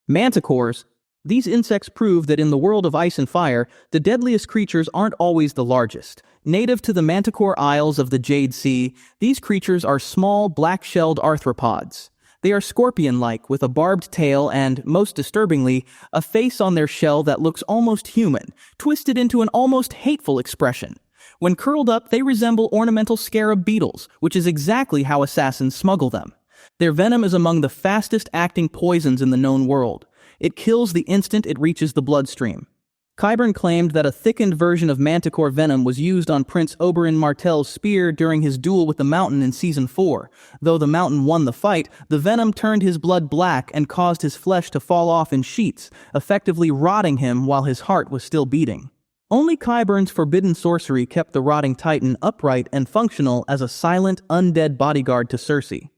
Manticores. These insects prove that in the world of ice and fire, the deadliest creatures aren't always the largest. Native to the Manticore Isles of the Jade Sea, these creatures are small, black-shelled arthropods. They are scorpion-like, with a barbed tail and, most disturbingly, a face on their shell that looks almost human, twisted into an almost hateful expression. When curled up, they resemble ornamental scarab beetles, which is exactly how assassins smuggle them. Their venom is among the fastest-acting poisons in the known world. It kills the instant it reaches the bloodstream. Qyburn claimed that a thickened version of manticore venom was used on Prince Oberyn Martell's spear during his duel with the Mountain in Season 4. Though the Mountain won the fight, the venom turned his blood black and caused his flesh to fall off in sheets, effectively rotting him while his heart was still beating. Only Qyburn's forbidden sorcery kept the rotting titan upright and functional as a silent, undead bodyguard to Cersei.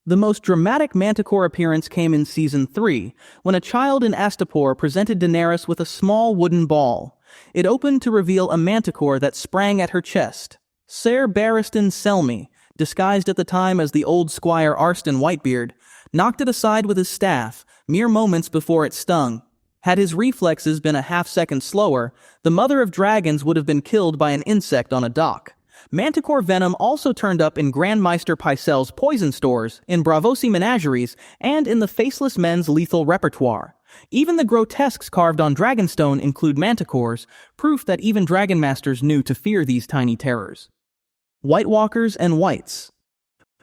The most dramatic manticore appearance came in Season 3, when a child in Astapor presented Daenerys with a small wooden ball. It opened to reveal a manticore that sprang at her chest. Ser Barristan Selmy, disguised at the time as the old Squire Arstan Whitebeard, knocked it aside with his staff, mere moments before it stung. Had his reflexes been a half-second slower, the Mother of Dragons would have been killed by an insect on a dock. Manticore venom also turned up in Grandmeister Pycelle's poison stores, in Braavosi menageries, and in the Faceless men's lethal repertoire. Even the grotesques carved on Dragonstone include manticores, proof that even Dragon Masters knew to fear these tiny terrors. White Walkers and Wights.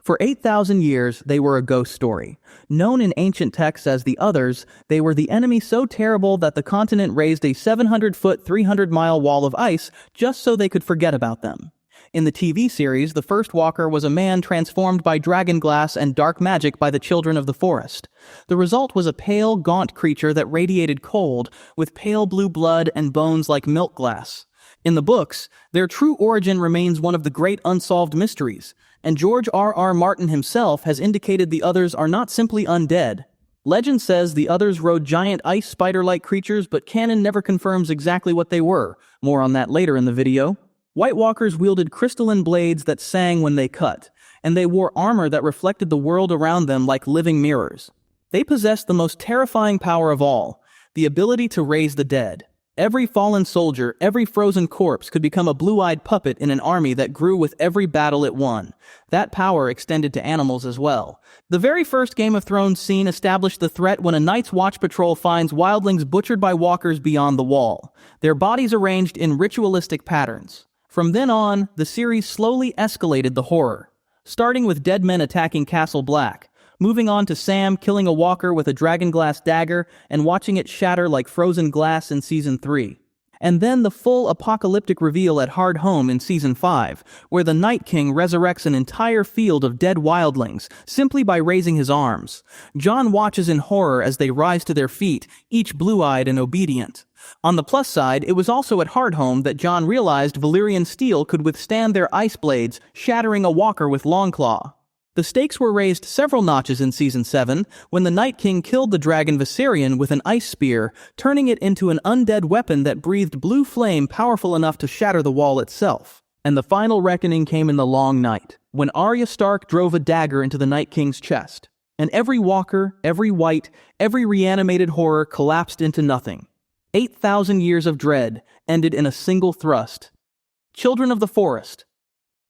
For 8,000 years, they were a ghost story. Known in ancient texts as the Others, they were the enemy so terrible that the continent raised a 700-foot, 300-mile wall of ice just so they could forget about them. In the TV series, the first Walker was a man transformed by dragon glass and dark magic by the children of the forest. The result was a pale, gaunt creature that radiated cold, with pale blue blood and bones like milk glass. In the books, their true origin remains one of the great unsolved mysteries, and George R.R. Martin himself has indicated the Others are not simply undead. Legend says the Others rode giant ice spider-like creatures, but canon never confirms exactly what they were. More on that later in the video. White Walkers wielded crystalline blades that sang when they cut, and they wore armor that reflected the world around them like living mirrors. They possessed the most terrifying power of all, the ability to raise the dead. Every fallen soldier, every frozen corpse could become a blue-eyed puppet in an army that grew with every battle it won. That power extended to animals as well. The very first Game of Thrones scene established the threat when a Night's Watch patrol finds wildlings butchered by walkers beyond the wall, their bodies arranged in ritualistic patterns. From then on, the series slowly escalated the horror, starting with dead men attacking Castle Black, moving on to Sam killing a walker with a dragonglass dagger and watching it shatter like frozen glass in Season 3. And then the full apocalyptic reveal at Hardhome in Season 5, where the Night King resurrects an entire field of dead wildlings simply by raising his arms. Jon watches in horror as they rise to their feet, each blue-eyed and obedient. On the plus side, it was also at Hardhome that Jon realized Valyrian steel could withstand their ice blades, shattering a walker with Longclaw. The stakes were raised several notches in Season 7, when the Night King killed the dragon Viserion with an ice spear, turning it into an undead weapon that breathed blue flame powerful enough to shatter the wall itself. And the final reckoning came in the Long Night, when Arya Stark drove a dagger into the Night King's chest. And every walker, every wight, every reanimated horror collapsed into nothing. 8,000 years of dread ended in a single thrust. Children of the Forest.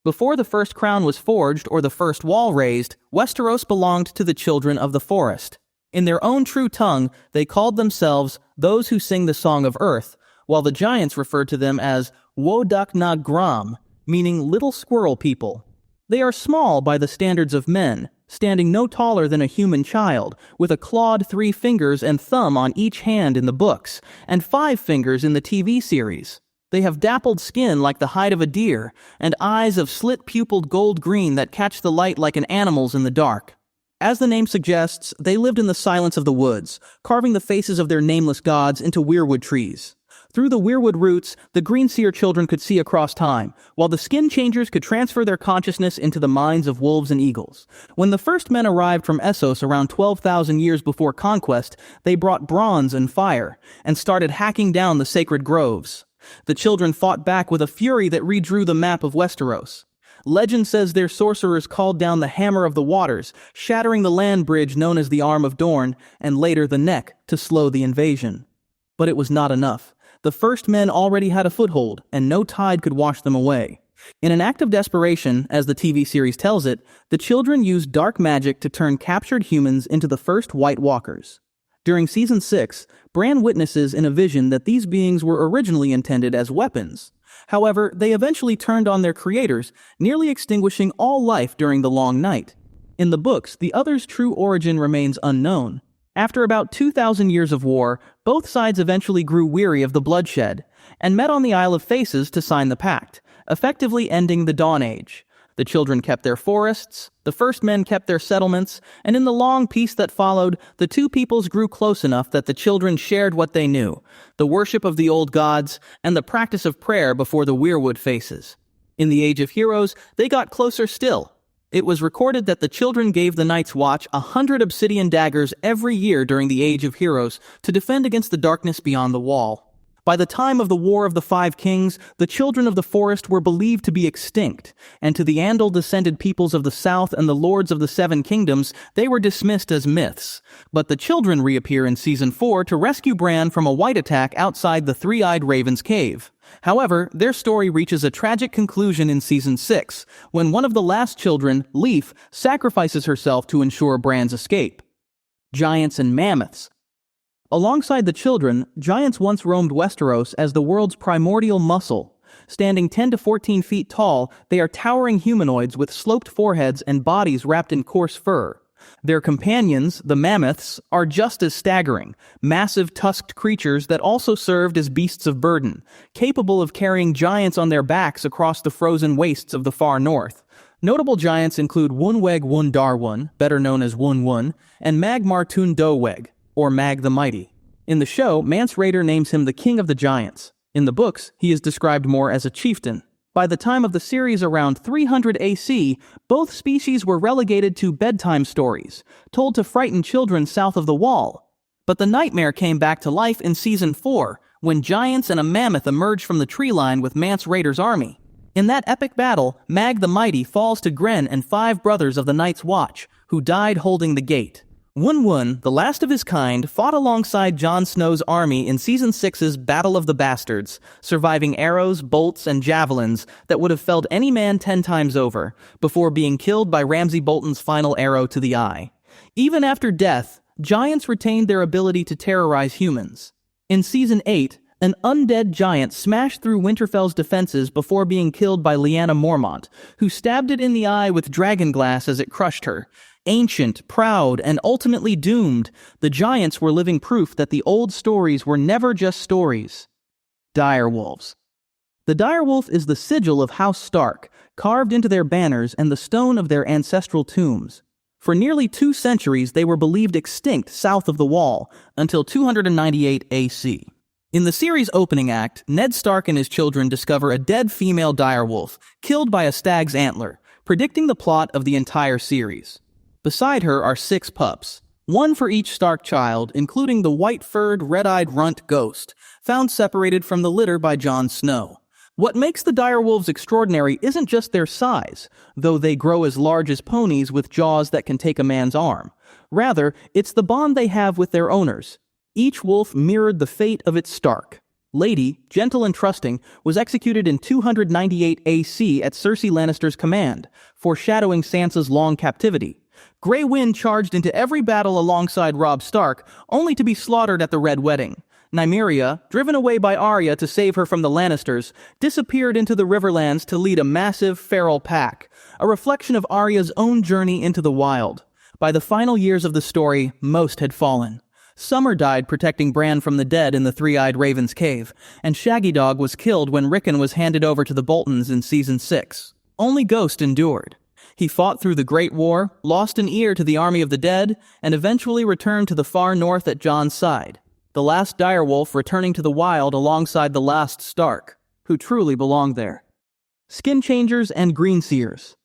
Before the first crown was forged or the first wall raised, Westeros belonged to the Children of the Forest. In their own true tongue, they called themselves those who sing the Song of Earth, while the giants referred to them as Wodak na Gram, meaning little squirrel people. They are small by the standards of men, standing no taller than a human child, with a clawed 3 fingers and thumb on each hand in the books, and 5 fingers in the TV series. They have dappled skin like the hide of a deer, and eyes of slit-pupiled gold-green that catch the light like an animal's in the dark. As the name suggests, they lived in the silence of the woods, carving the faces of their nameless gods into weirwood trees. Through the weirwood roots, the Greenseer children could see across time, while the Skinchangers could transfer their consciousness into the minds of wolves and eagles. When the first men arrived from Essos around 12,000 years before conquest, they brought bronze and fire, and started hacking down the sacred groves. The children fought back with a fury that redrew the map of Westeros. Legend says their sorcerers called down the Hammer of the Waters, shattering the land bridge known as the Arm of Dorn, and later the Neck, to slow the invasion. But it was not enough. The first men already had a foothold, and no tide could wash them away. In an act of desperation, as the TV series tells it, the children used dark magic to turn captured humans into the first White Walkers. During Season 6, Bran witnesses in a vision that these beings were originally intended as weapons. However, they eventually turned on their creators, nearly extinguishing all life during the Long Night. In the books, the other's true origin remains unknown. After about 2,000 years of war, both sides eventually grew weary of the bloodshed, and met on the Isle of Faces to sign the pact, effectively ending the Dawn Age. The children kept their forests, the first men kept their settlements, and in the long peace that followed, the two peoples grew close enough that the children shared what they knew, the worship of the old gods, and the practice of prayer before the Weirwood Faces. In the Age of Heroes, they got closer still. It was recorded that the children gave the Night's Watch 100 obsidian daggers every year during the Age of Heroes to defend against the darkness beyond the wall. By the time of the War of the Five Kings, the children of the forest were believed to be extinct, and to the Andal-descended peoples of the south and the lords of the Seven Kingdoms, they were dismissed as myths. But the children reappear in Season 4 to rescue Bran from a White attack outside the Three-Eyed Raven's cave. However, their story reaches a tragic conclusion in Season 6, when one of the last children, Leaf, sacrifices herself to ensure Bran's escape. Giants and Mammoths. Alongside the children, giants once roamed Westeros as the world's primordial muscle. Standing 10 to 14 feet tall, they are towering humanoids with sloped foreheads and bodies wrapped in coarse fur. Their companions, the Mammoths, are just as staggering, massive tusked creatures that also served as beasts of burden, capable of carrying giants on their backs across the frozen wastes of the far north. Notable giants include Wunweg Wun Darwun, better known as Wun Wun, and Mag Martun Doweg, or Mag the Mighty. In the show, Mance Rayder names him the King of the Giants. In the books, he is described more as a chieftain. By the time of the series around 300 AC, both species were relegated to bedtime stories, told to frighten children south of the Wall. But the nightmare came back to life in Season 4, when giants and a mammoth emerged from the tree line with Mance Rayder's army. In that epic battle, Mag the Mighty falls to Gren and 5 brothers of the Night's Watch, who died holding the gate. Wun Wun, the last of his kind, fought alongside Jon Snow's army in Season 6's Battle of the Bastards, surviving arrows, bolts, and javelins that would have felled any man 10 times over, before being killed by Ramsay Bolton's final arrow to the eye. Even after death, giants retained their ability to terrorize humans. In Season 8, an undead giant smashed through Winterfell's defenses before being killed by Lyanna Mormont, who stabbed it in the eye with dragonglass as it crushed her. Ancient, proud, and ultimately doomed, the giants were living proof that the old stories were never just stories. Direwolves. The direwolf is the sigil of House Stark, carved into their banners and the stone of their ancestral tombs. For nearly 2 centuries, they were believed extinct south of the Wall, until 298 AC. In the series' opening act, Ned Stark and his children discover a dead female direwolf, killed by a stag's antler, predicting the plot of the entire series. Beside her are 6 pups, one for each Stark child, including the white-furred, red-eyed runt Ghost, found separated from the litter by Jon Snow. What makes the direwolves extraordinary isn't just their size, though they grow as large as ponies with jaws that can take a man's arm. Rather, it's the bond they have with their owners. Each wolf mirrored the fate of its Stark. Lady, gentle and trusting, was executed in 298 AC at Cersei Lannister's command, foreshadowing Sansa's long captivity. Grey Wind charged into every battle alongside Robb Stark, only to be slaughtered at the Red Wedding. Nymeria, driven away by Arya to save her from the Lannisters, disappeared into the Riverlands to lead a massive, feral pack, a reflection of Arya's own journey into the wild. By the final years of the story, most had fallen. Summer died protecting Bran from the dead in the Three-Eyed Raven's cave, and Shaggy Dog was killed when Rickon was handed over to the Boltons in Season 6. Only Ghost endured. He fought through the Great War, lost an ear to the army of the dead, and eventually returned to the far north at Jon's side. The last direwolf returning to the wild alongside the last Stark, who truly belonged there. Skinchangers and Greenseers.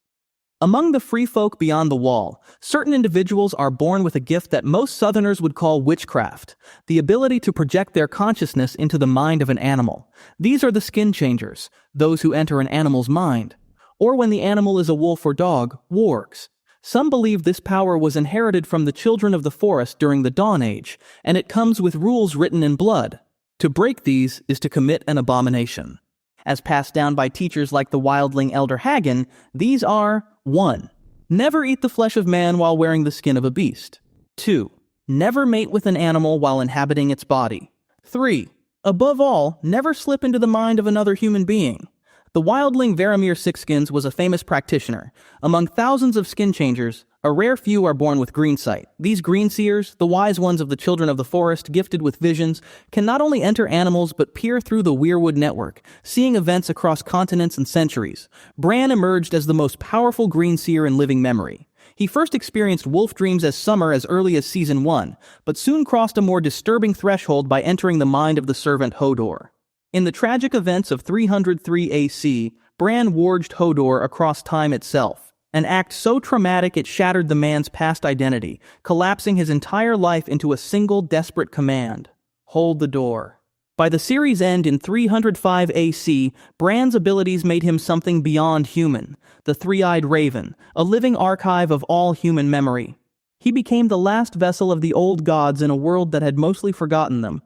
Among the free folk beyond the Wall, certain individuals are born with a gift that most Southerners would call witchcraft, the ability to project their consciousness into the mind of an animal. These are the Skinchangers, those who enter an animal's mind. or when the animal is a wolf or dog, wargs. Some believe this power was inherited from the children of the forest during the Dawn Age, and it comes with rules written in blood. To break these is to commit an abomination. As passed down by teachers like the wildling Elder Hagen, these are 1. Never eat the flesh of man while wearing the skin of a beast. 2. Never mate with an animal while inhabiting its body. 3. Above all, never slip into the mind of another human being. The wildling Varamir Sixskins was a famous practitioner. Among thousands of Skinchangers, a rare few are born with green sight. These Greenseers, the wise ones of the children of the forest, gifted with visions, can not only enter animals but peer through the Weirwood network, seeing events across continents and centuries. Bran emerged as the most powerful Greenseer in living memory. He first experienced wolf dreams as summer as early as Season 1, but soon crossed a more disturbing threshold by entering the mind of the servant Hodor. In the tragic events of 303 AC, Bran warged Hodor across time itself, an act so traumatic it shattered the man's past identity, collapsing his entire life into a single desperate command: hold the door. By the series' end in 305 AC, Bran's abilities made him something beyond human, the Three-Eyed Raven, a living archive of all human memory. He became the last vessel of the old gods in a world that had mostly forgotten them.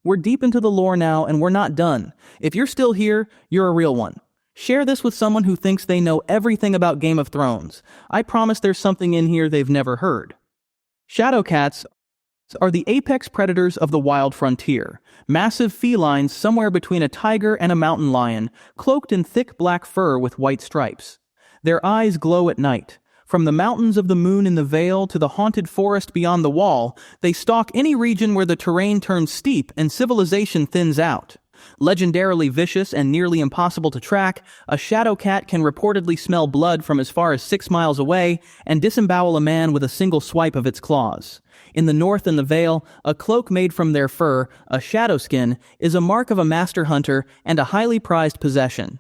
We're deep into the lore now, and we're not done. If you're still here, you're a real one. Share this with someone who thinks they know everything about Game of Thrones. I promise there's something in here they've never heard. Shadowcats are the apex predators of the wild frontier, massive felines somewhere between a tiger and a mountain lion, cloaked in thick black fur with white stripes. Their eyes glow at night. From the mountains of the moon in the Vale to the haunted forest beyond the wall, they stalk any region where the terrain turns steep and civilization thins out. Legendarily vicious and nearly impossible to track, a Shadowcat can reportedly smell blood from as far as 6 miles away and disembowel a man with a single swipe of its claws. In the north and the Vale, a cloak made from their fur, a shadowskin, is a mark of a master hunter and a highly prized possession.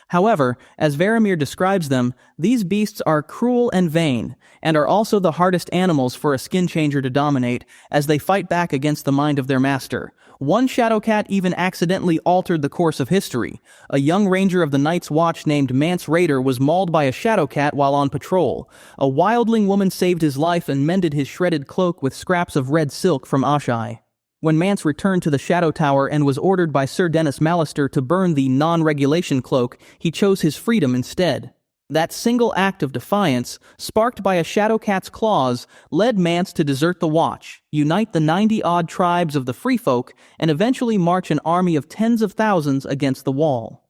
However, as Varamir describes them, these beasts are cruel and vain, and are also the hardest animals for a Skinchanger to dominate, as they fight back against the mind of their master. One Shadowcat even accidentally altered the course of history. A young ranger of the Night's Watch named Mance Rayder was mauled by a Shadowcat while on patrol. A wildling woman saved his life and mended his shredded cloak with scraps of red silk from Ashai. When Mance returned to the Shadow Tower and was ordered by Sir Dennis Mallister to burn the non-regulation cloak, he chose his freedom instead. That single act of defiance, sparked by a Shadowcat's claws, led Mance to desert the Watch, unite the 90-odd tribes of the Free Folk, and eventually march an army of tens of thousands against the Wall.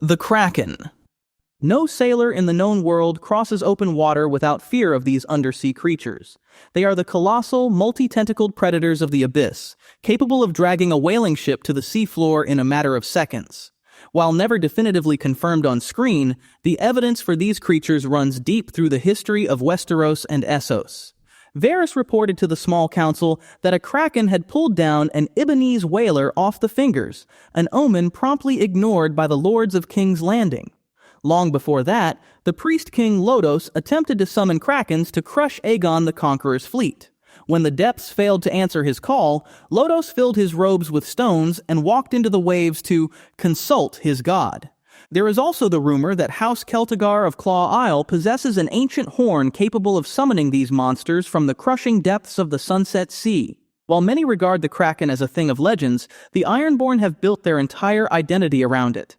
The Kraken. No sailor in the known world crosses open water without fear of these undersea creatures. They are the colossal, multi-tentacled predators of the abyss, capable of dragging a whaling ship to the seafloor in a matter of seconds. While never definitively confirmed on screen, the evidence for these creatures runs deep through the history of Westeros and Essos. Varys reported to the Small Council that a Kraken had pulled down an Ibbenese whaler off the Fingers, an omen promptly ignored by the Lords of King's Landing. Long before that, the priest king Lodos attempted to summon Krakens to crush Aegon the Conqueror's fleet. When the depths failed to answer his call, Lodos filled his robes with stones and walked into the waves to consult his god. There is also the rumor that House Celtigar of Claw Isle possesses an ancient horn capable of summoning these monsters from the crushing depths of the Sunset Sea. While many regard the Kraken as a thing of legends, the Ironborn have built their entire identity around it.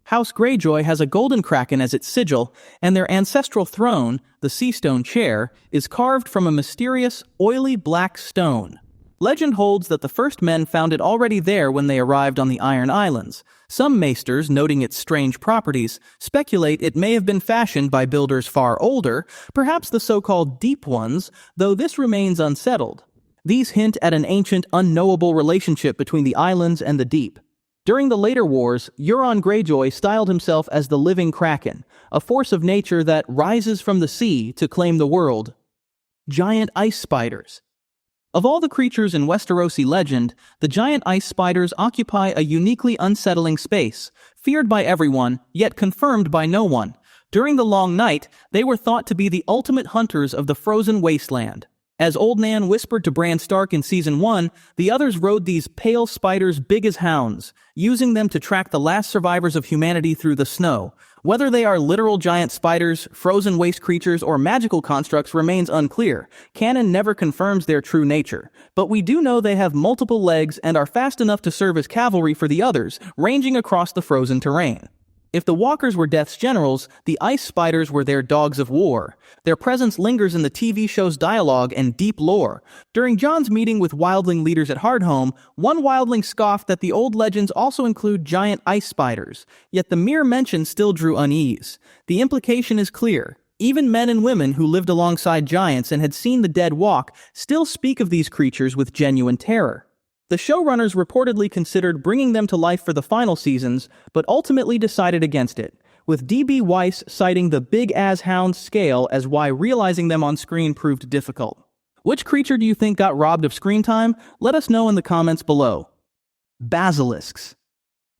House Greyjoy has a golden kraken as its sigil, and their ancestral throne, the Seastone Chair, is carved from a mysterious, oily black stone. Legend holds that the first men found it already there when they arrived on the Iron Islands. Some maesters, noting its strange properties, speculate it may have been fashioned by builders far older, perhaps the so-called Deep Ones, though this remains unsettled. These hint at an ancient, unknowable relationship between the islands and the deep. During the later wars, Euron Greyjoy styled himself as the living Kraken, a force of nature that rises from the sea to claim the world. Giant ice spiders. Of all the creatures in Westerosi legend, the giant ice spiders occupy a uniquely unsettling space, feared by everyone, yet confirmed by no one. During the Long Night, they were thought to be the ultimate hunters of the frozen wasteland. As Old Nan whispered to Bran Stark in Season 1, the others rode these pale spiders big as hounds, using them to track the last survivors of humanity through the snow. Whether they are literal giant spiders, frozen waste creatures, or magical constructs remains unclear. Canon never confirms their true nature, but we do know they have multiple legs and are fast enough to serve as cavalry for the others, ranging across the frozen terrain. If the walkers were Death's generals, the ice spiders were their dogs of war. Their presence lingers in the TV show's dialogue and deep lore. During Jon's meeting with wildling leaders at Hardhome, one wildling scoffed that the old legends also include giant ice spiders, yet the mere mention still drew unease. The implication is clear. Even men and women who lived alongside giants and had seen the dead walk still speak of these creatures with genuine terror. The showrunners reportedly considered bringing them to life for the final seasons, but ultimately decided against it, with D.B. Weiss citing the big-as hound scale as why realizing them on screen proved difficult. Which creature do you think got robbed of screen time? Let us know in the comments below. Basilisks.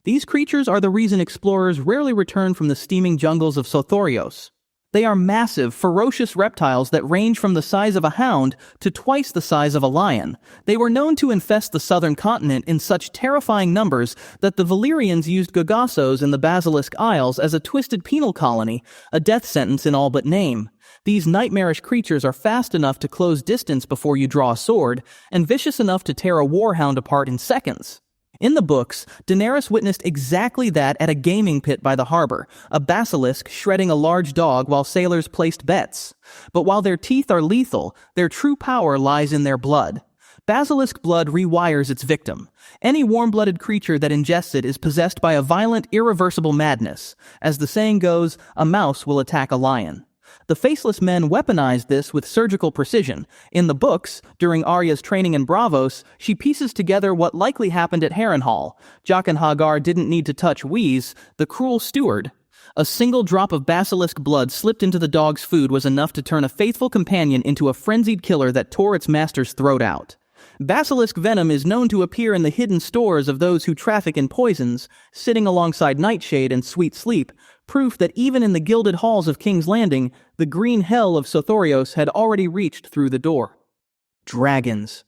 These creatures are the reason explorers rarely return from the steaming jungles of Sothoryos. They are massive, ferocious reptiles that range from the size of a hound to twice the size of a lion. They were known to infest the southern continent in such terrifying numbers that the Valyrians used Gogossos in the Basilisk Isles as a twisted penal colony, a death sentence in all but name. These nightmarish creatures are fast enough to close distance before you draw a sword, and vicious enough to tear a warhound apart in seconds. In the books, Daenerys witnessed exactly that at a gaming pit by the harbor, a basilisk shredding a large dog while sailors placed bets. But while their teeth are lethal, their true power lies in their blood. Basilisk-blood rewires its victim. Any warm-blooded creature that ingests it is possessed by a violent, irreversible madness. As the saying goes, a mouse will attack a lion. The Faceless men weaponized this with surgical precision. In the books, during Arya's training in Braavos, she pieces together what likely happened at Harrenhal. Jaqen H'ghar didn't need to touch Whis, the cruel steward. A single drop of basilisk blood slipped into the dog's food was enough to turn a faithful companion into a frenzied killer that tore its master's throat out. Basilisk venom is known to appear in the hidden stores of those who traffic in poisons, sitting alongside Nightshade and Sweet Sleep, proof that even in the gilded halls of King's Landing, the green hell of Sothoryos had already reached through the door. Dragons.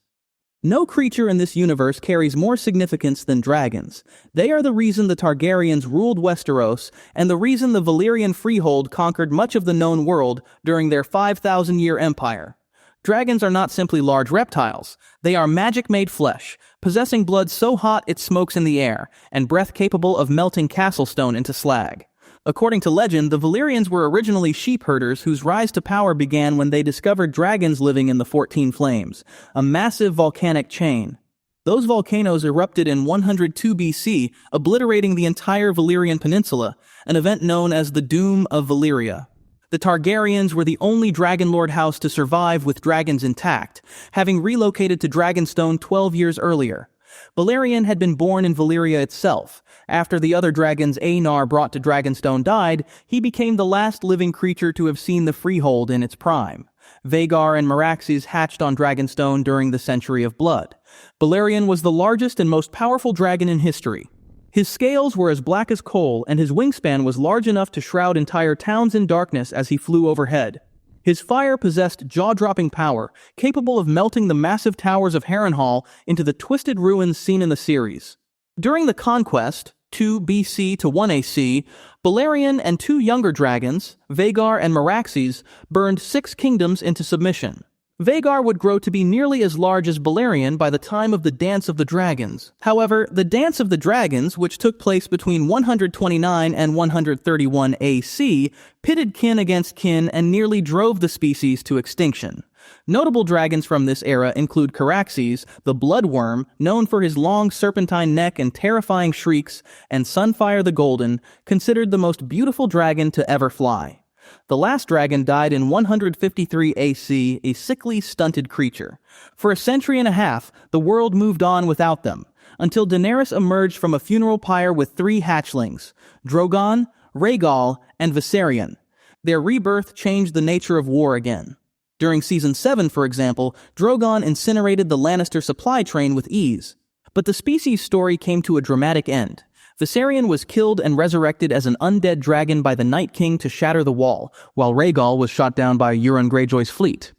No creature in this universe carries more significance than dragons. They are the reason the Targaryens ruled Westeros, and the reason the Valyrian Freehold conquered much of the known world during their 5,000-year empire. Dragons are not simply large reptiles. They are magic-made flesh, possessing blood so hot it smokes in the air, and breath capable of melting castle stone into slag. According to legend, the Valyrians were originally sheep herders whose rise to power began when they discovered dragons living in the 14 Flames, a massive volcanic chain. Those volcanoes erupted in 102 BC, obliterating the entire Valyrian peninsula, an event known as the Doom of Valyria. The Targaryens were the only Dragonlord house to survive with dragons intact, having relocated to Dragonstone 12 years earlier. Balerion had been born in Valyria itself. After the other dragons Aenar brought to Dragonstone died, he became the last living creature to have seen the Freehold in its prime. Vhagar and Meraxes hatched on Dragonstone during the Century of Blood. Balerion was the largest and most powerful dragon in history. His scales were as black as coal, and his wingspan was large enough to shroud entire towns in darkness as he flew overhead. His fire possessed jaw-dropping power, capable of melting the massive towers of Harrenhal into the twisted ruins seen in the series. During the Conquest, 2 BC to 1 AC, Balerion and 2 younger dragons, Vhagar and Meraxes, burned 6 kingdoms into submission. Vhagar would grow to be nearly as large as Balerion by the time of the Dance of the Dragons. However, the Dance of the Dragons, which took place between 129 and 131 AC, pitted kin against kin and nearly drove the species to extinction. Notable dragons from this era include Caraxes, the Bloodworm, known for his long serpentine neck and terrifying shrieks, and Sunfire the Golden, considered the most beautiful dragon to ever fly. The last dragon died in 153 AC, a sickly, stunted creature. For a century and a half, the world moved on without them, until Daenerys emerged from a funeral pyre with 3 hatchlings, Drogon, Rhaegal, and Viserion. Their rebirth changed the nature of war again. During Season 7, for example, Drogon incinerated the Lannister supply train with ease. But the species' story came to a dramatic end. Viserion was killed and resurrected as an undead dragon by the Night King to shatter the wall, while Rhaegal was shot down by Euron Greyjoy's fleet.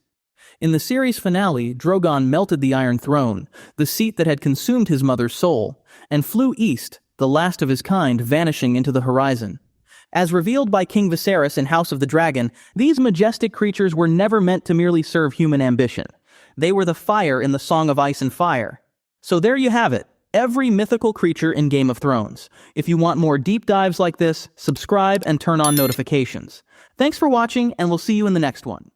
In the series finale, Drogon melted the Iron Throne, the seat that had consumed his mother's soul, and flew east, the last of his kind vanishing into the horizon. As revealed by King Viserys in House of the Dragon, these majestic creatures were never meant to merely serve human ambition. They were the fire in the Song of Ice and Fire. So there you have it, every mythical creature in Game of Thrones. If you want more deep dives like this, subscribe and turn on notifications. Thanks for watching, and we'll see you in the next one.